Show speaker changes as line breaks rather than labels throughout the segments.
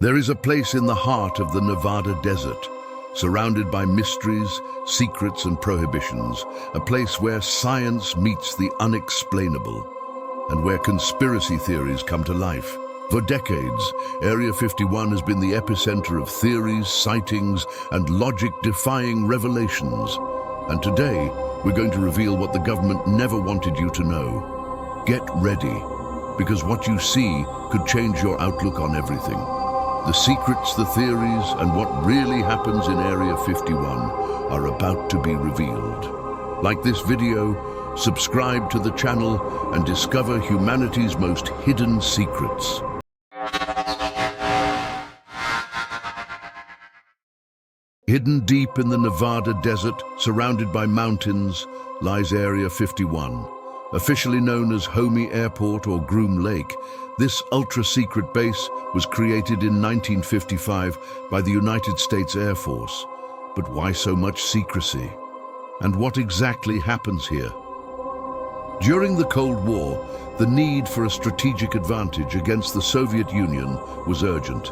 There is a place in the heart of the Nevada desert, surrounded by mysteries, secrets, and prohibitions, a place where science meets the unexplainable, and where conspiracy theories come to life. For decades, Area 51 has been the epicenter of theories, sightings, and logic-defying revelations. And today, we're going to reveal what the government never wanted you to know. Get ready, because what you see could change your outlook on everything. The secrets, the theories, and what really happens in Area 51 are about to be revealed. Like this video, subscribe to the channel and discover humanity's most hidden secrets. Hidden deep in the Nevada desert, surrounded by mountains, lies Area 51. Officially known as Homey Airport or Groom Lake, this ultra-secret base was created in 1955 by the United States Air Force. But why so much secrecy? And what exactly happens here? During the Cold War, the need for a strategic advantage against the Soviet Union was urgent.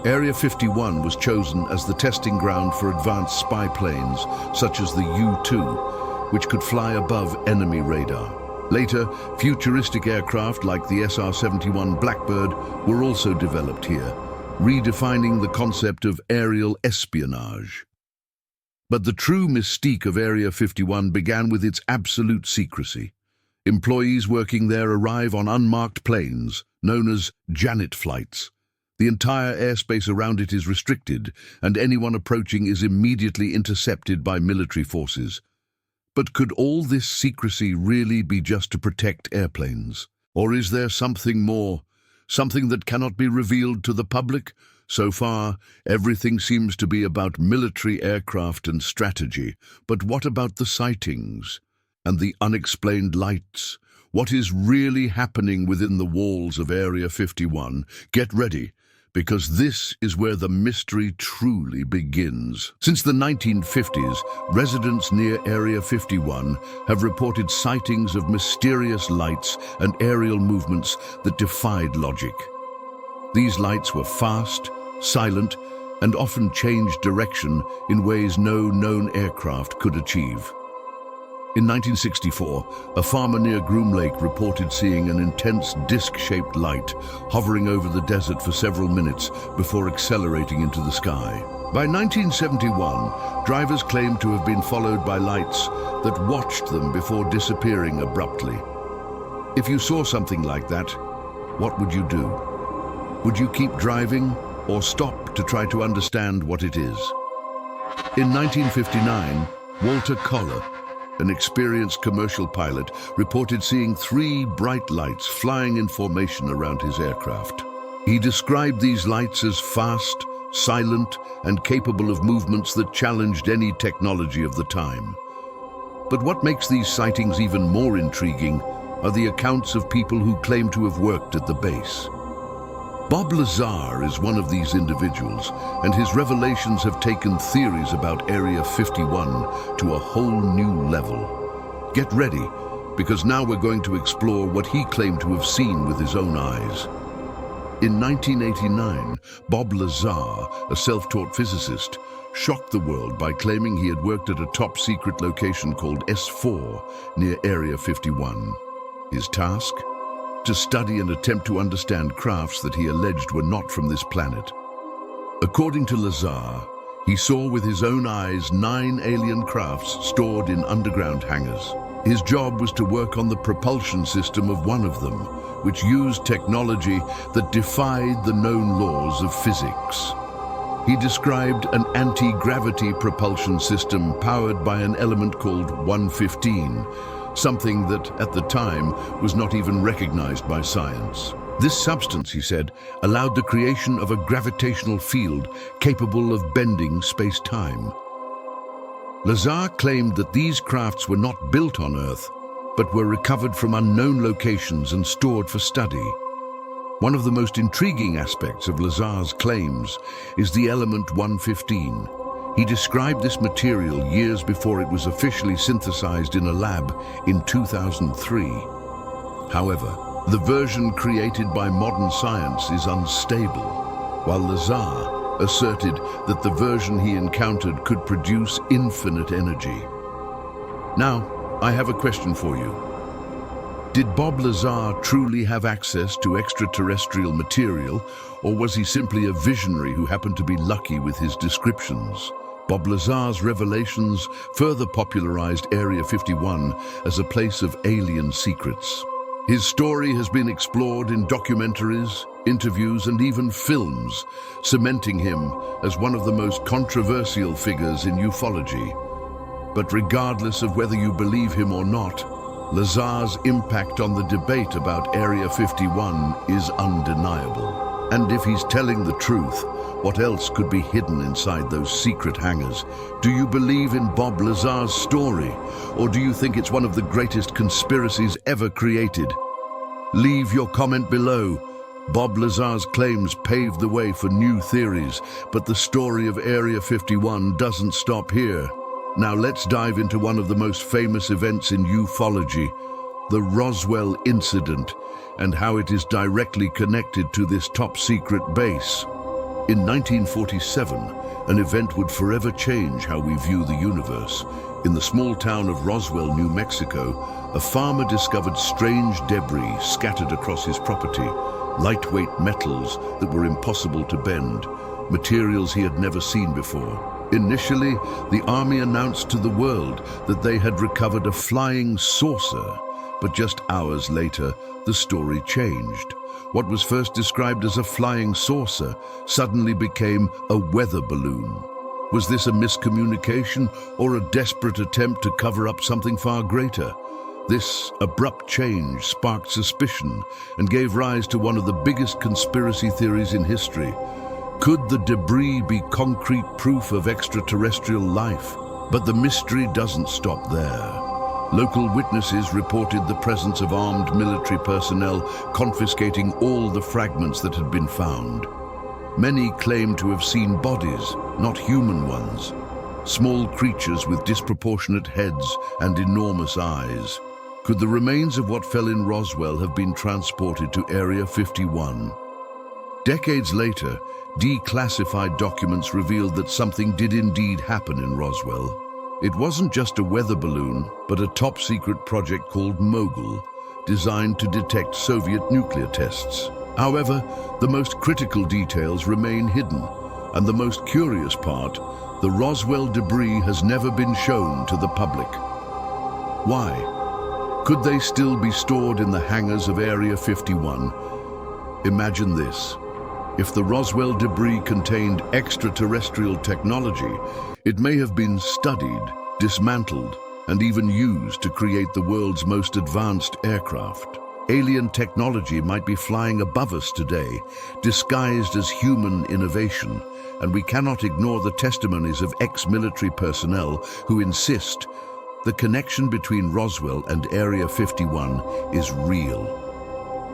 Area 51 was chosen as the testing ground for advanced spy planes, such as the U-2, which could fly above enemy radar. Later, futuristic aircraft like the SR-71 Blackbird were also developed here, redefining the concept of aerial espionage. But the true mystique of Area 51 began with its absolute secrecy. Employees working there arrive on unmarked planes, known as Janet flights. The entire airspace around it is restricted, and anyone approaching is immediately intercepted by military forces. But could all this secrecy really be just to protect airplanes? Or is there something more, something that cannot be revealed to the public? So far, everything seems to be about military aircraft and strategy. But what about the sightings and the unexplained lights? What is really happening within the walls of Area 51? Get ready, because this is where the mystery truly begins. Since the 1950s, residents near Area 51 have reported sightings of mysterious lights and aerial movements that defied logic. These lights were fast, silent, and often changed direction in ways no known aircraft could achieve. In 1964, a farmer near Groom Lake reported seeing an intense disc-shaped light hovering over the desert for several minutes before accelerating into the sky. By 1971, drivers claimed to have been followed by lights that watched them before disappearing abruptly. If you saw something like that, what would you do? Would you keep driving or stop to try to understand what it is? In 1959, Walter Koller, an experienced commercial pilot, reported seeing 3 bright lights flying in formation around his aircraft. He described these lights as fast, silent, and capable of movements that challenged any technology of the time. But what makes these sightings even more intriguing are the accounts of people who claim to have worked at the base. Bob Lazar is one of these individuals, and his revelations have taken theories about Area 51 to a whole new level. Get ready, because now we're going to explore what he claimed to have seen with his own eyes. In 1989, Bob Lazar, a self-taught physicist, shocked the world by claiming he had worked at a top-secret location called S4 near Area 51. His task? To study and attempt to understand crafts that he alleged were not from this planet. According to Lazar, he saw with his own eyes 9 alien crafts stored in underground hangars. His job was to work on the propulsion system of one of them, which used technology that defied the known laws of physics. He described an anti-gravity propulsion system powered by an element called 115, something that, at the time, was not even recognized by science. This substance, he said, allowed the creation of a gravitational field capable of bending space-time. Lazar claimed that these crafts were not built on Earth, but were recovered from unknown locations and stored for study. One of the most intriguing aspects of Lazar's claims is the element 115. He described this material years before it was officially synthesized in a lab in 2003. However, the version created by modern science is unstable. while Lazar asserted that the version he encountered could produce infinite energy. Now, I have a question for you. Did Bob Lazar truly have access to extraterrestrial material, or was he simply a visionary who happened to be lucky with his descriptions? Bob Lazar's revelations further popularized Area 51 as a place of alien secrets. His story has been explored in documentaries, interviews, and even films, cementing him as one of the most controversial figures in ufology. But regardless of whether you believe him or not, Lazar's impact on the debate about Area 51 is undeniable. And if he's telling the truth, what else could be hidden inside those secret hangars? Do you believe in Bob Lazar's story, or do you think it's one of the greatest conspiracies ever created? Leave your comment below. Bob Lazar's claims paved the way for new theories, but the story of Area 51 doesn't stop here. Now let's dive into one of the most famous events in ufology, the Roswell incident, and how it is directly connected to this top-secret base. In 1947, an event would forever change how we view the universe. In the small town of Roswell, New Mexico, a farmer discovered strange debris scattered across his property, lightweight metals that were impossible to bend, materials he had never seen before. Initially, the army announced to the world that they had recovered a flying saucer, but just hours later, the story changed. What was first described as a flying saucer suddenly became a weather balloon. Was this a miscommunication or a desperate attempt to cover up something far greater? This abrupt change sparked suspicion and gave rise to one of the biggest conspiracy theories in history. Could the debris be concrete proof of extraterrestrial life? But the mystery doesn't stop there. Local witnesses reported the presence of armed military personnel confiscating all the fragments that had been found. Many claimed to have seen bodies, not human ones, small creatures with disproportionate heads and enormous eyes. Could the remains of what fell in Roswell have been transported to Area 51? Decades later, declassified documents revealed that something did indeed happen in Roswell. It wasn't just a weather balloon, but a top-secret project called Mogul, designed to detect Soviet nuclear tests. However, the most critical details remain hidden, and the most curious part, the Roswell debris has never been shown to the public. Why? Could they still be stored in the hangars of Area 51? Imagine this. If the Roswell debris contained extraterrestrial technology, it may have been studied, dismantled, and even used to create the world's most advanced aircraft. Alien technology might be flying above us today, disguised as human innovation, and we cannot ignore the testimonies of ex-military personnel who insist the connection between Roswell and Area 51 is real.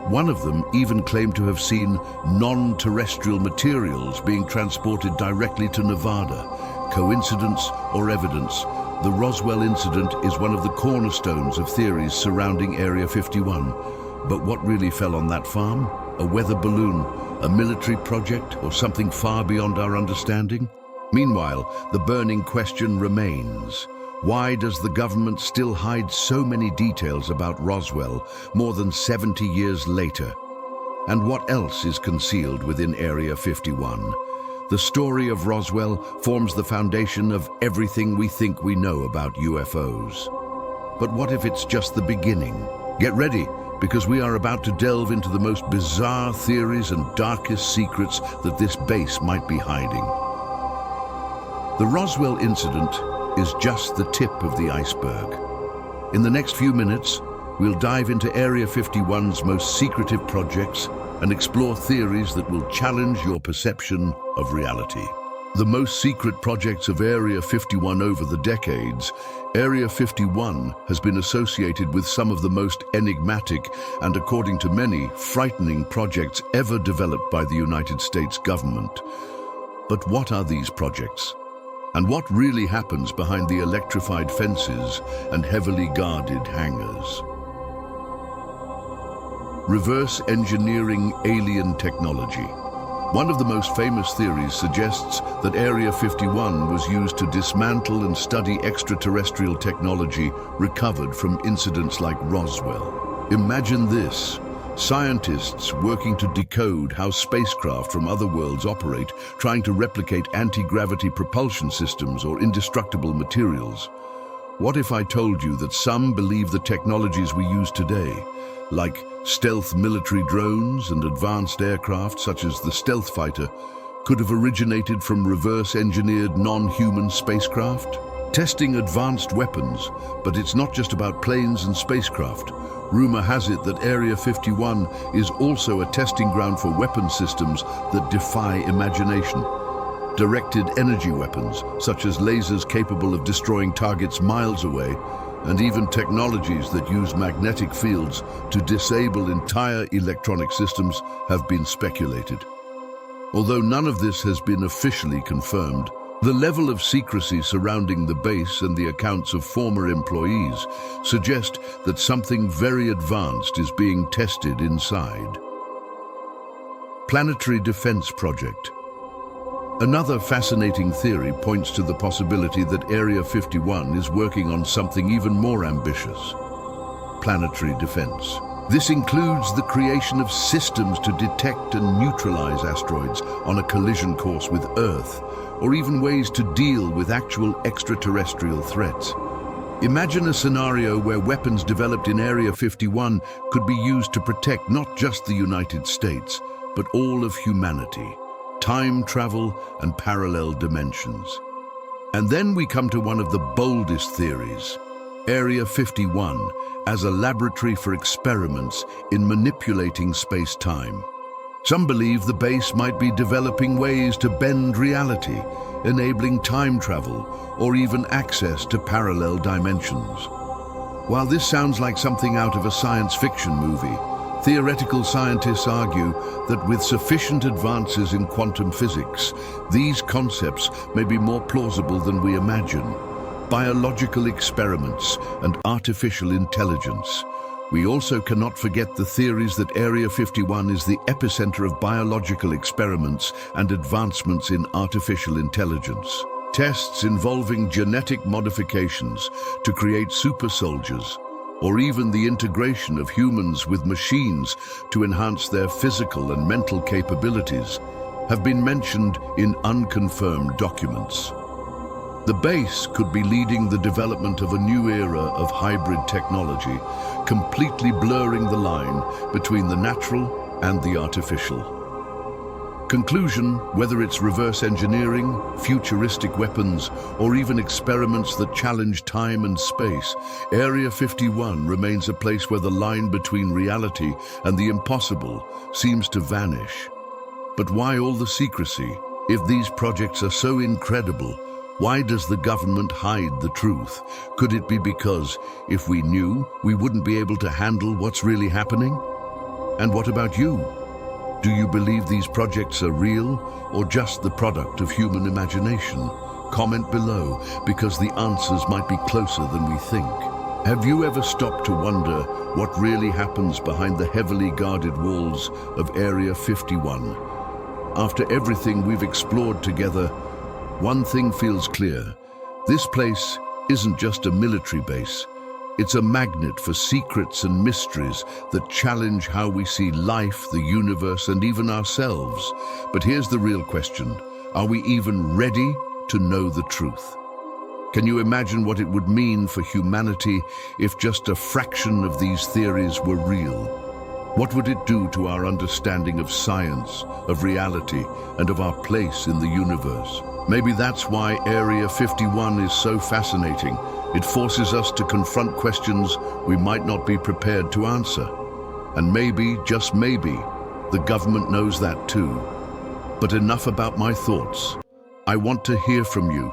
One of them even claimed to have seen non-terrestrial materials being transported directly to Nevada. Coincidence or evidence? The Roswell incident is one of the cornerstones of theories surrounding Area 51. But what really fell on that farm? A weather balloon, a military project, or something far beyond our understanding? Meanwhile, the burning question remains. Why does the government still hide so many details about Roswell more than 70 years later? And what else is concealed within Area 51? The story of Roswell forms the foundation of everything we think we know about UFOs. But what if it's just the beginning? Get ready, because we are about to delve into the most bizarre theories and darkest secrets that this base might be hiding. The Roswell incident is just the tip of the iceberg. In the next few minutes, we'll dive into Area 51's most secretive projects and explore theories that will challenge your perception of reality. The most secret projects of Area 51 over the decades, Area 51 has been associated with some of the most enigmatic and, according to many, frightening projects ever developed by the United States government. But what are these projects? And what really happens behind the electrified fences and heavily guarded hangars? Reverse engineering alien technology. One of the most famous theories suggests that Area 51 was used to dismantle and study extraterrestrial technology recovered from incidents like Roswell. Imagine this. Scientists working to decode how spacecraft from other worlds operate, trying to replicate anti-gravity propulsion systems or indestructible materials. What if I told you that some believe the technologies we use today, like stealth military drones and advanced aircraft such as the stealth fighter, could have originated from reverse-engineered non-human spacecraft? Testing advanced weapons, but it's not just about planes and spacecraft. Rumor has it that Area 51 is also a testing ground for weapon systems that defy imagination. Directed energy weapons, such as lasers capable of destroying targets miles away, and even technologies that use magnetic fields to disable entire electronic systems have been speculated. Although none of this has been officially confirmed, the level of secrecy surrounding the base and the accounts of former employees suggest that something very advanced is being tested inside. Planetary Defense Project. Another fascinating theory points to the possibility that Area 51 is working on something even more ambitious: planetary defense. This includes the creation of systems to detect and neutralize asteroids on a collision course with Earth, or even ways to deal with actual extraterrestrial threats. Imagine a scenario where weapons developed in Area 51 could be used to protect not just the United States, but all of humanity. Time travel and parallel dimensions. And then we come to one of the boldest theories: Area 51 as a laboratory for experiments in manipulating space-time. Some believe the base might be developing ways to bend reality, enabling time travel or even access to parallel dimensions. While this sounds like something out of a science fiction movie, theoretical scientists argue that with sufficient advances in quantum physics, these concepts may be more plausible than we imagine. Biological experiments and artificial intelligence. We also cannot forget the theories that Area 51 is the epicenter of biological experiments and advancements in artificial intelligence. Tests involving genetic modifications to create super soldiers, or even the integration of humans with machines to enhance their physical and mental capabilities, have been mentioned in unconfirmed documents. The base could be leading the development of a new era of hybrid technology, completely blurring the line between the natural and the artificial. Conclusion: whether it's reverse engineering, futuristic weapons, or even experiments that challenge time and space, Area 51 remains a place where the line between reality and the impossible seems to vanish. But why all the secrecy? If these projects are so incredible, why does the government hide the truth? Could it be because, if we knew, we wouldn't be able to handle what's really happening? And what about you? Do you believe these projects are real, or just the product of human imagination? Comment below, because the answers might be closer than we think. Have you ever stopped to wonder what really happens behind the heavily guarded walls of Area 51? After everything we've explored together, one thing feels clear: this place isn't just a military base. It's a magnet for secrets and mysteries that challenge how we see life, the universe, and even ourselves. But here's the real question: are we even ready to know the truth? Can you imagine what it would mean for humanity if just a fraction of these theories were real? What would it do to our understanding of science, of reality, and of our place in the universe? Maybe that's why Area 51 is so fascinating. It forces us to confront questions we might not be prepared to answer. And maybe, just maybe, the government knows that too. But enough about my thoughts. I want to hear from you.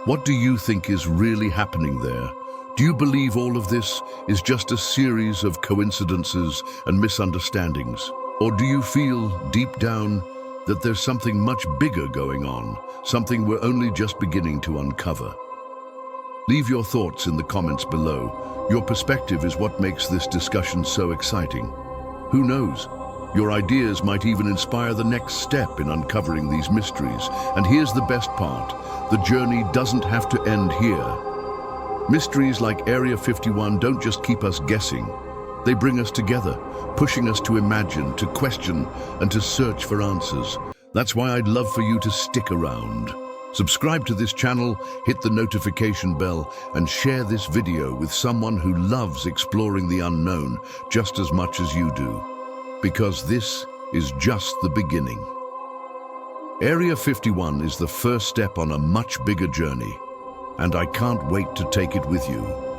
What do you think is really happening there? Do you believe all of this is just a series of coincidences and misunderstandings? Or do you feel, deep down, that there's something much bigger going on, something we're only just beginning to uncover? Leave your thoughts in the comments below. Your perspective is what makes this discussion so exciting. Who knows? Your ideas might even inspire the next step in uncovering these mysteries. And here's the best part. The journey doesn't have to end here. Mysteries like Area 51 don't just keep us guessing. They bring us together, pushing us to imagine, to question, and to search for answers. That's why I'd love for you to stick around. Subscribe to this channel, hit the notification bell, and share this video with someone who loves exploring the unknown just as much as you do. Because this is just the beginning. Area 51 is the first step on a much bigger journey, and I can't wait to take it with you.